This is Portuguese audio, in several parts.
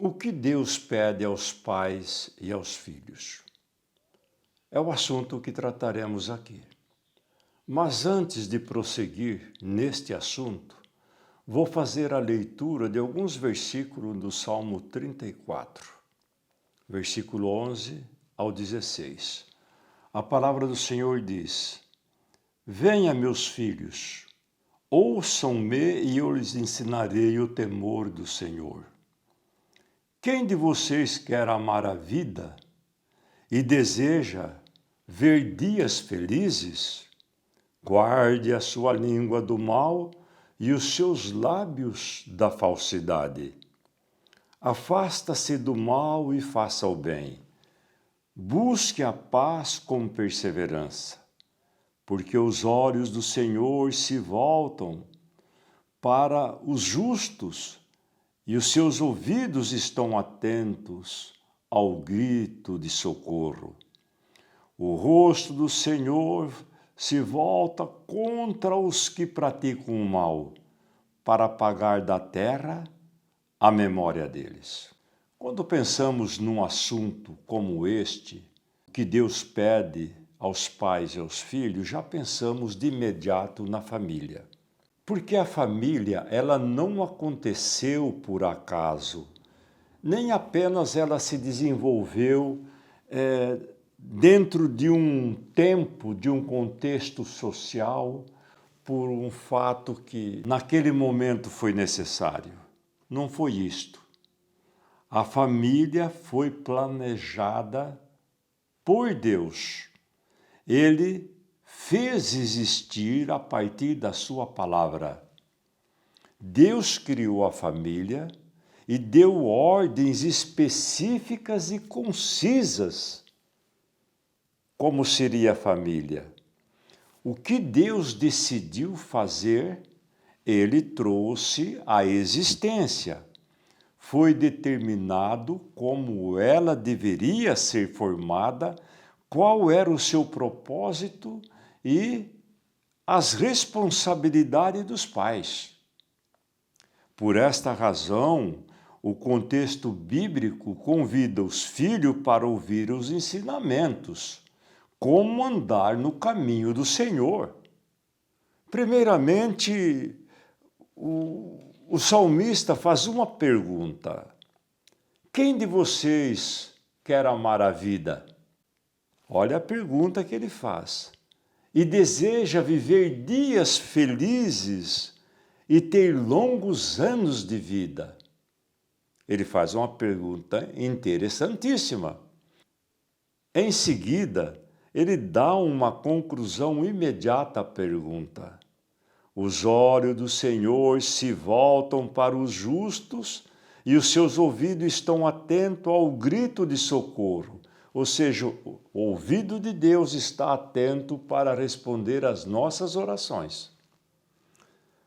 O que Deus pede aos pais e aos filhos? É o assunto que trataremos aqui. Mas antes de prosseguir neste assunto, vou fazer a leitura de alguns versículos do Salmo 34, versículo 11 ao 16. A palavra do Senhor diz: Venha, meus filhos, ouçam-me e eu lhes ensinarei o temor do Senhor. Quem de vocês quer amar a vida e deseja ver dias felizes? Guarde a sua língua do mal e os seus lábios da falsidade. Afasta-se do mal e faça o bem. Busque a paz com perseverança, porque os olhos do Senhor se voltam para os justos e os seus ouvidos estão atentos ao grito de socorro. O rosto do Senhor se volta contra os que praticam o mal, para apagar da terra a memória deles. Quando pensamos num assunto como este, que Deus pede aos pais e aos filhos, já pensamos de imediato na família. Porque a família, ela não aconteceu por acaso, nem apenas ela se desenvolveu dentro de um tempo, de um contexto social, por um fato que naquele momento foi necessário. Não foi isto. A família foi planejada por Deus. Ele fez existir a partir da sua palavra. Deus criou a família e deu ordens específicas e concisas como seria a família. O que Deus decidiu fazer, Ele trouxe à existência. Foi determinado como ela deveria ser formada, qual era o seu propósito e as responsabilidades dos pais. Por esta razão, o contexto bíblico convida os filhos para ouvir os ensinamentos, como andar no caminho do Senhor. Primeiramente, o salmista faz uma pergunta: quem de vocês quer amar a vida? Olha a pergunta que ele faz. E deseja viver dias felizes e ter longos anos de vida. Ele faz uma pergunta interessantíssima. Em seguida, ele dá uma conclusão imediata à pergunta. Os olhos do Senhor se voltam para os justos e os seus ouvidos estão atentos ao grito de socorro. Ou seja, o ouvido de Deus está atento para responder às nossas orações.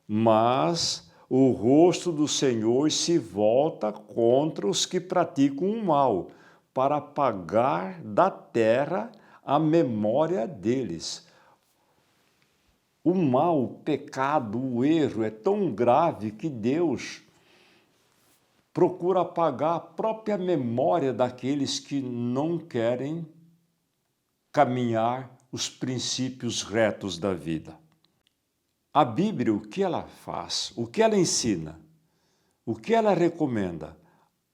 Mas o rosto do Senhor se volta contra os que praticam o mal, para apagar da terra a memória deles. O mal, o pecado, o erro é tão grave que Deus procura apagar a própria memória daqueles que não querem caminhar os princípios retos da vida. A Bíblia, o que ela faz? O que ela ensina? O que ela recomenda?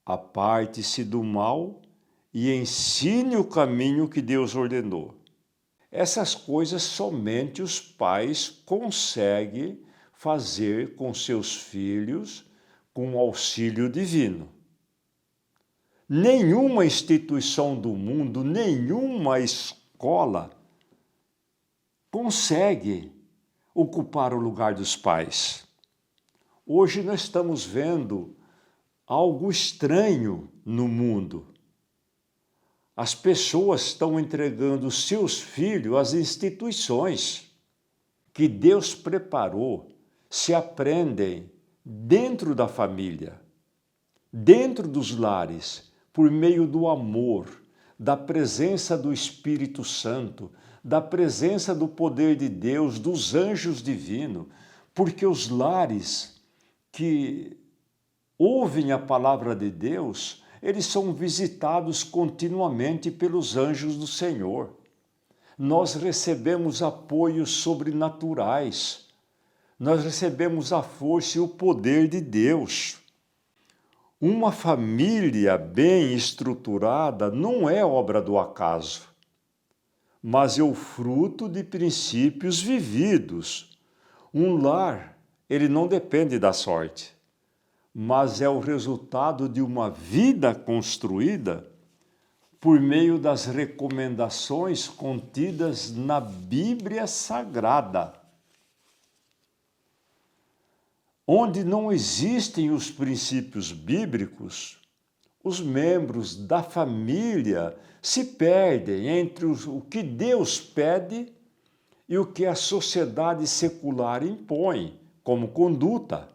Aparte-se do mal e ensine o caminho que Deus ordenou. Essas coisas somente os pais conseguem fazer com seus filhos com auxílio divino. Nenhuma instituição do mundo, nenhuma escola consegue ocupar o lugar dos pais. Hoje nós estamos vendo algo estranho no mundo. As pessoas estão entregando seus filhos às instituições que Deus preparou, se aprendem dentro da família, dentro dos lares, por meio do amor, da presença do Espírito Santo, da presença do poder de Deus, dos anjos divinos, porque os lares que ouvem a palavra de Deus, eles são visitados continuamente pelos anjos do Senhor. Nós recebemos apoios sobrenaturais. Nós recebemos a força e o poder de Deus. Uma família bem estruturada não é obra do acaso, mas é o fruto de princípios vividos. Um lar, ele não depende da sorte, mas é o resultado de uma vida construída por meio das recomendações contidas na Bíblia Sagrada. Onde não existem os princípios bíblicos, os membros da família se perdem entre o que Deus pede e o que a sociedade secular impõe como conduta.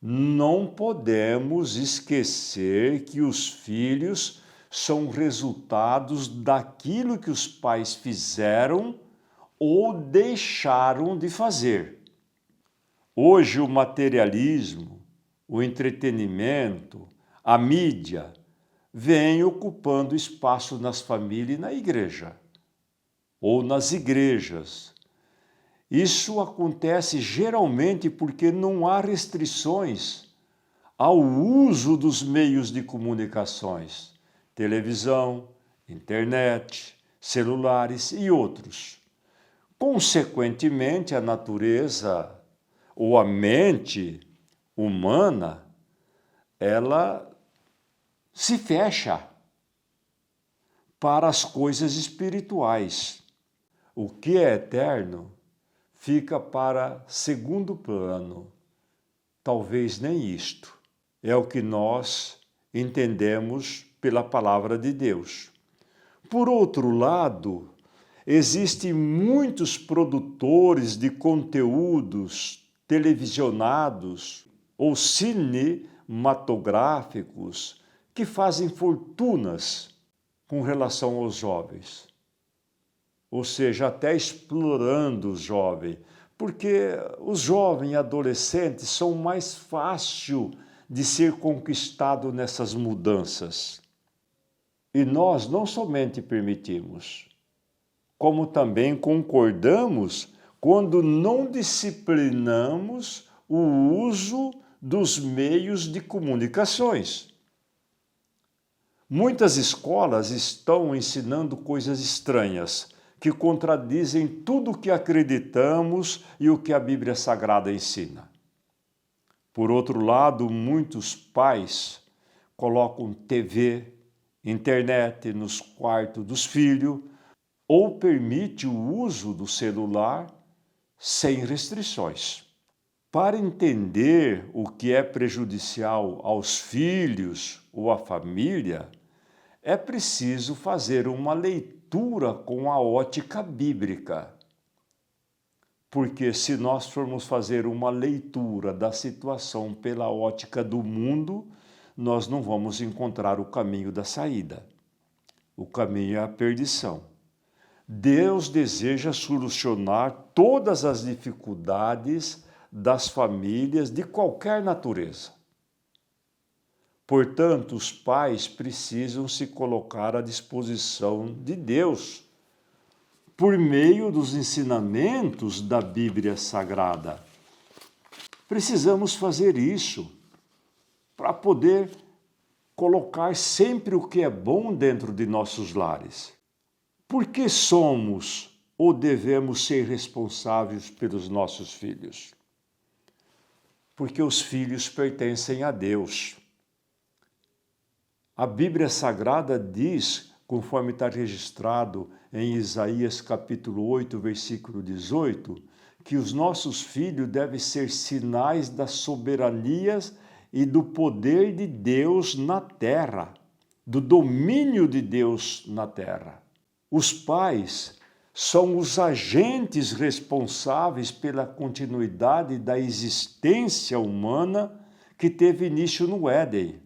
Não podemos esquecer que os filhos são resultados daquilo que os pais fizeram ou deixaram de fazer. Hoje o materialismo, o entretenimento, a mídia, vem ocupando espaço nas famílias e na igreja, ou nas igrejas. Isso acontece geralmente porque não há restrições ao uso dos meios de comunicações, televisão, internet, celulares e outros. Consequentemente, a natureza ou a mente humana, ela se fecha para as coisas espirituais. O que é eterno fica para segundo plano. Talvez nem isto. É o que nós entendemos pela palavra de Deus. Por outro lado, existem muitos produtores de conteúdos televisionados ou cinematográficos que fazem fortunas com relação aos jovens. Ou seja, até explorando os jovens, porque os jovens e adolescentes são mais fáceis de ser conquistados nessas mudanças. E nós não somente permitimos, como também concordamos quando não disciplinamos o uso dos meios de comunicações. Muitas escolas estão ensinando coisas estranhas, que contradizem tudo o que acreditamos e o que a Bíblia Sagrada ensina. Por outro lado, muitos pais colocam TV, internet nos quartos dos filhos ou permite o uso do celular sem restrições. Para entender o que é prejudicial aos filhos ou à família, é preciso fazer uma leitura com a ótica bíblica. Porque se nós formos fazer uma leitura da situação pela ótica do mundo, nós não vamos encontrar o caminho da saída. O caminho é a perdição. Deus deseja solucionar todas as dificuldades das famílias de qualquer natureza. Portanto, os pais precisam se colocar à disposição de Deus por meio dos ensinamentos da Bíblia Sagrada. Precisamos fazer isso para poder colocar sempre o que é bom dentro de nossos lares. Por que somos ou devemos ser responsáveis pelos nossos filhos? Porque os filhos pertencem a Deus. A Bíblia Sagrada diz, conforme está registrado em Isaías capítulo 8, versículo 18, que os nossos filhos devem ser sinais das soberanias e do poder de Deus na terra, do domínio de Deus na terra. Os pais são os agentes responsáveis pela continuidade da existência humana que teve início no Éden.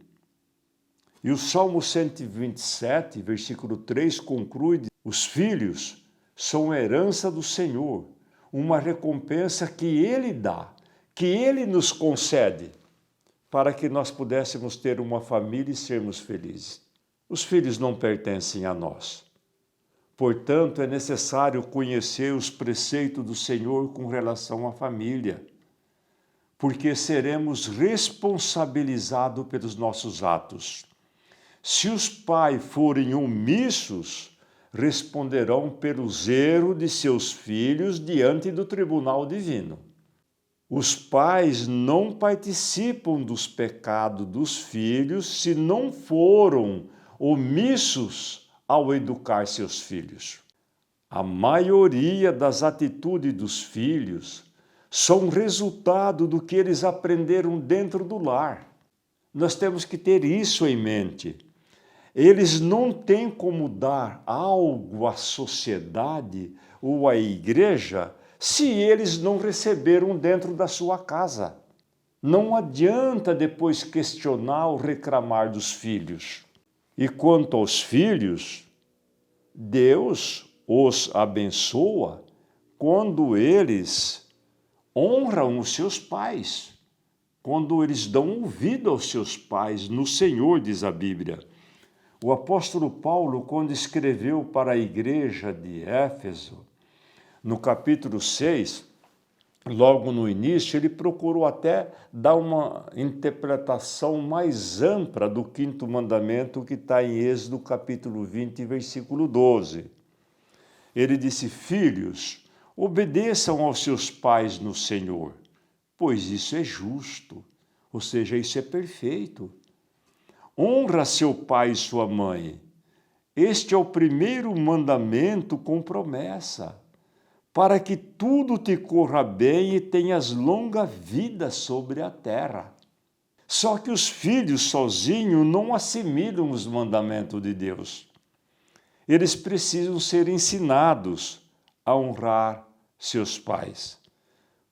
E o Salmo 127, versículo 3, conclui: os filhos são herança do Senhor, uma recompensa que Ele dá, que Ele nos concede, para que nós pudéssemos ter uma família e sermos felizes. Os filhos não pertencem a nós. Portanto, é necessário conhecer os preceitos do Senhor com relação à família, porque seremos responsabilizados pelos nossos atos. Se os pais forem omissos, responderão pelos erros de seus filhos diante do tribunal divino. Os pais não participam dos pecados dos filhos se não foram omissos ao educar seus filhos. A maioria das atitudes dos filhos são resultado do que eles aprenderam dentro do lar. Nós temos que ter isso em mente. Eles não têm como dar algo à sociedade ou à igreja se eles não receberam dentro da sua casa. Não adianta depois questionar ou reclamar dos filhos. E quanto aos filhos, Deus os abençoa quando eles honram os seus pais, quando eles dão ouvido aos seus pais no Senhor, diz a Bíblia. O apóstolo Paulo, quando escreveu para a igreja de Éfeso, no capítulo 6, logo no início, ele procurou até dar uma interpretação mais ampla do quinto mandamento que está em Êxodo capítulo 20, versículo 12. Ele disse: filhos, obedeçam aos seus pais no Senhor, pois isso é justo, ou seja, isso é perfeito. Honra seu pai e sua mãe. Este é o primeiro mandamento com promessa, para que tudo te corra bem e tenhas longa vida sobre a terra. Só que os filhos sozinhos não assimilam os mandamentos de Deus. Eles precisam ser ensinados a honrar seus pais,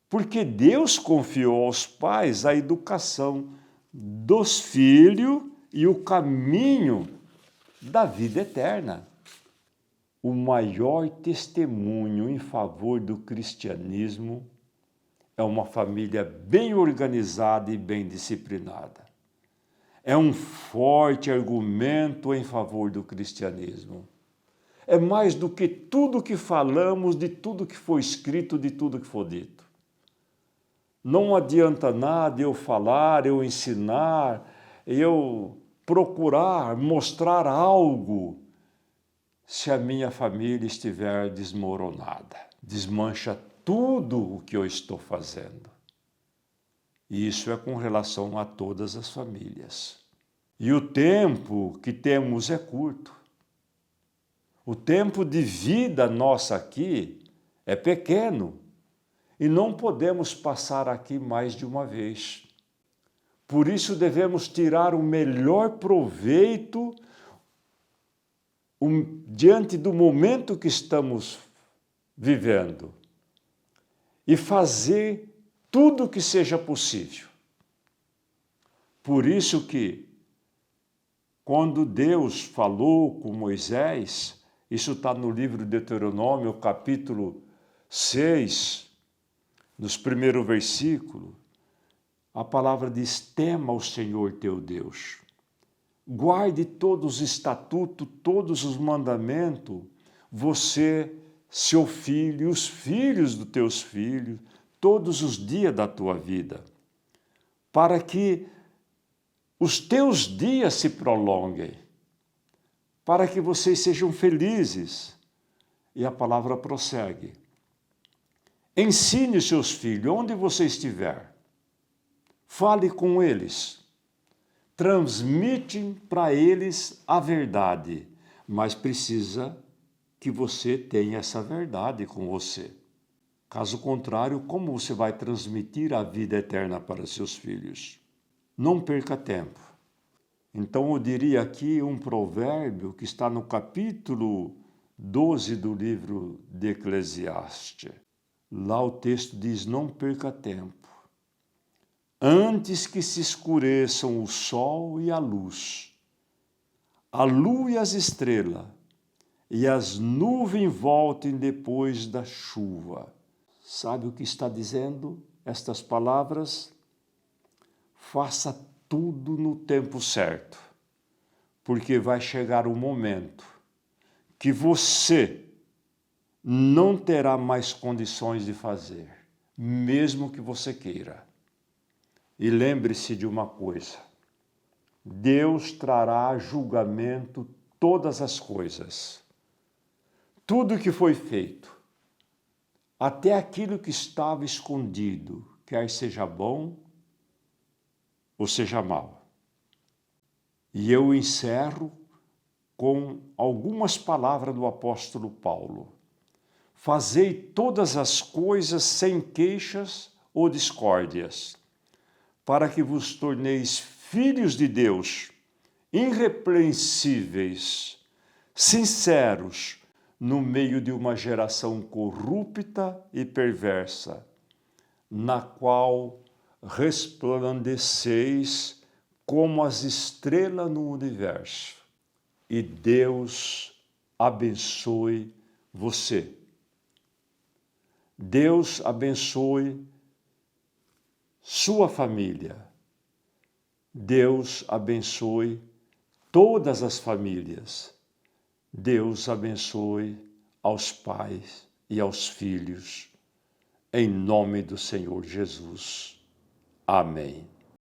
porque Deus confiou aos pais a educação dos filhos e o caminho da vida eterna. O maior testemunho em favor do cristianismo é uma família bem organizada e bem disciplinada. É um forte argumento em favor do cristianismo. É mais do que tudo que falamos, de tudo que foi escrito, de tudo que foi dito. Não adianta nada eu falar, eu ensinar, eu procurar mostrar algo se a minha família estiver desmoronada. Desmancha tudo o que eu estou fazendo. E isso é com relação a todas as famílias. E o tempo que temos é curto. O tempo de vida nossa aqui é pequeno e não podemos passar aqui mais de uma vez. Por isso devemos tirar o melhor proveito diante do momento que estamos vivendo e fazer tudo o que seja possível. Por isso que, quando Deus falou com Moisés, isso está no livro de Deuteronômio, capítulo 6, nos primeiros versículos, a palavra diz: tema o Senhor teu Deus. Guarde todos os estatutos, todos os mandamentos, você, seu filho, os filhos dos teus filhos, todos os dias da tua vida, para que os teus dias se prolonguem, para que vocês sejam felizes. E a palavra prossegue. Ensine os seus filhos, onde você estiver. Fale com eles. Transmite para eles a verdade, mas precisa que você tenha essa verdade com você. Caso contrário, como você vai transmitir a vida eterna para seus filhos? Não perca tempo. Então eu diria aqui um provérbio que está no capítulo 12 do livro de Eclesiastes. Lá o texto diz: não perca tempo. Antes que se escureçam o sol e a lua e as estrelas, e as nuvens voltem depois da chuva. Sabe o que está dizendo estas palavras? faça tudo no tempo certo, porque vai chegar o momento que você não terá mais condições de fazer, mesmo que você queira. E lembre-se de uma coisa: Deus trará a julgamento todas as coisas. Tudo que foi feito, até aquilo que estava escondido, quer seja bom ou seja mal. E eu encerro com algumas palavras do apóstolo Paulo. Fazei todas as coisas sem queixas ou discórdias, para que vos torneis filhos de Deus, irrepreensíveis, sinceros, no meio de uma geração corrupta e perversa, na qual resplandeceis como as estrelas no universo. E Deus abençoe você. Deus abençoe sua família. Deus abençoe todas as famílias. Deus abençoe aos pais e aos filhos. Em nome do Senhor Jesus. Amém.